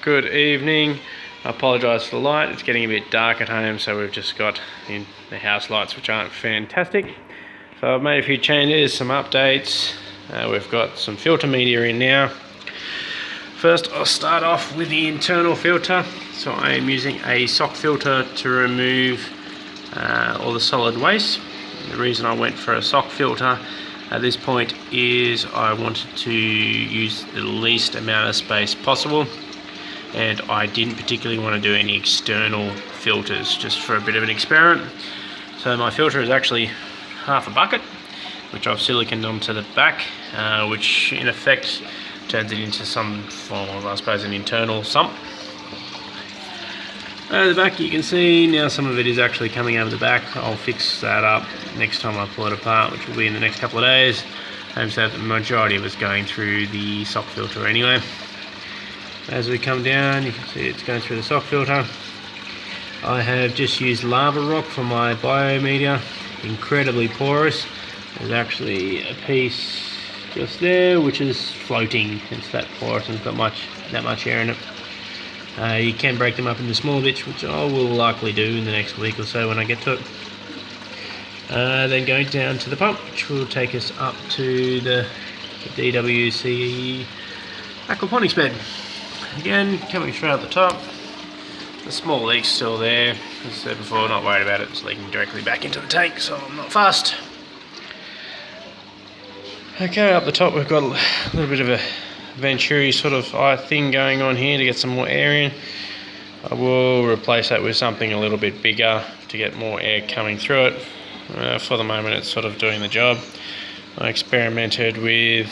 Good evening. I apologise for the light, it's getting a bit dark at home, so we've just got in the house lights, which aren't fantastic. So I've made a few changes, some updates. We've got some filter media in now. First I'll start off with the internal filter. So I am using a sock filter to remove all the solid waste. The reason I went for a sock filter at this point is I wanted to use the least amount of space possible, and I didn't particularly want to do any external filters, just for a bit of an experiment. So my filter is actually half a bucket, which I've siliconed onto the back, which in effect turns it into some form of, I suppose, an internal sump. At the back you can see now some of it is actually coming over the back. I'll fix that up next time I pull it apart, which will be in the next couple of days. So the majority of it's going through the sock filter anyway. As we come down, you can see it's going through the sock filter. I have just used lava rock for my biomedia, incredibly porous. There's actually a piece just there which is floating. It's that porous and it's got that much air in it. You can break them up into small bits, which I will likely do in the next week or so when I get to it. Then going down to the pump, which will take us up to the DWC aquaponics bed. Again, coming straight out the top. The small leak's still there. As I said before, not worried about it. It's leaking directly back into the tank, so I'm not fussed. Okay, up the top we've got a little bit of a Venturi sort of thing going on here to get some more air in. I will replace that with something a little bit bigger to get more air coming through it. For the moment it's sort of doing the job. I experimented with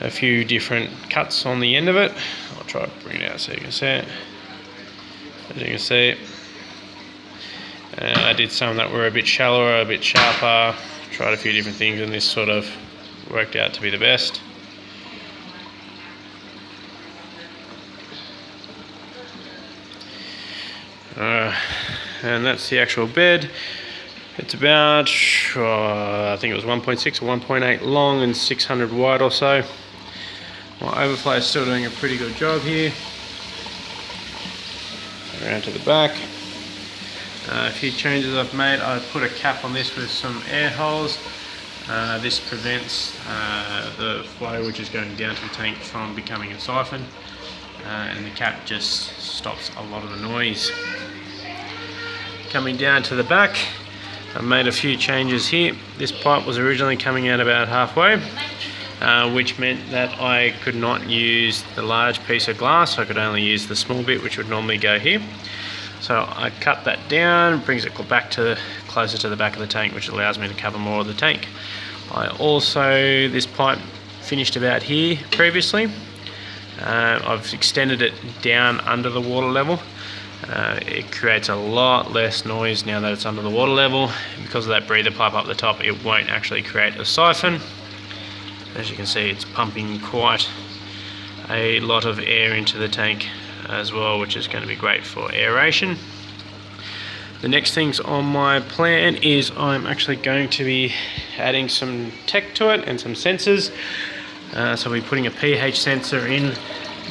a few different cuts on the end of it. I'll try to bring it out so you can see it. As you can see, I did some that were a bit shallower, a bit sharper, tried a few different things, and this sort of worked out to be the best. And that's the actual bed. It's about, I think it was 1.6 or 1.8 long and 600 wide or so. My overflow is still doing a pretty good job here. Around to the back. A few changes I've made. I put a cap on this with some air holes. This prevents the flow which is going down to the tank from becoming a siphon. And the cap just stops a lot of the noise. Coming down to the back, I've made a few changes here. This pipe was originally coming out about halfway, which meant that I could not use the large piece of glass. I could only use the small bit which would normally go here. So I cut that down, brings it back to closer to the back of the tank, which allows me to cover more of the tank. This pipe finished about here previously. I've extended it down under the water level. It creates a lot less noise now that it's under the water level. Because of that breather pipe up the top, it won't actually create a siphon. As you can see, it's pumping quite a lot of air into the tank as well, which is going to be great for aeration. The next things on my plan is I'm actually going to be adding some tech to it and some sensors. So I'll be putting a pH sensor in.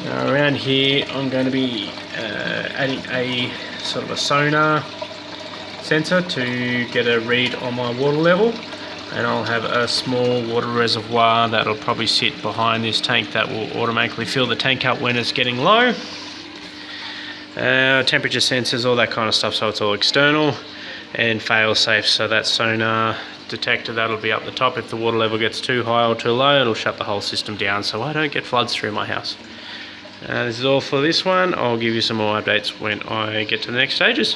Around here I'm going to be adding a sort of a sonar sensor to get a read on my water level, and I'll have a small water reservoir that'll probably sit behind this tank that will automatically fill the tank up when it's getting low. Temperature sensors, all that kind of stuff, so it's all external, and fail safe, so that sonar detector that'll be up the top. If the water level gets too high or too low, it'll shut the whole system down so I don't get floods through my house. This is all for this one. I'll give you some more updates when I get to the next stages.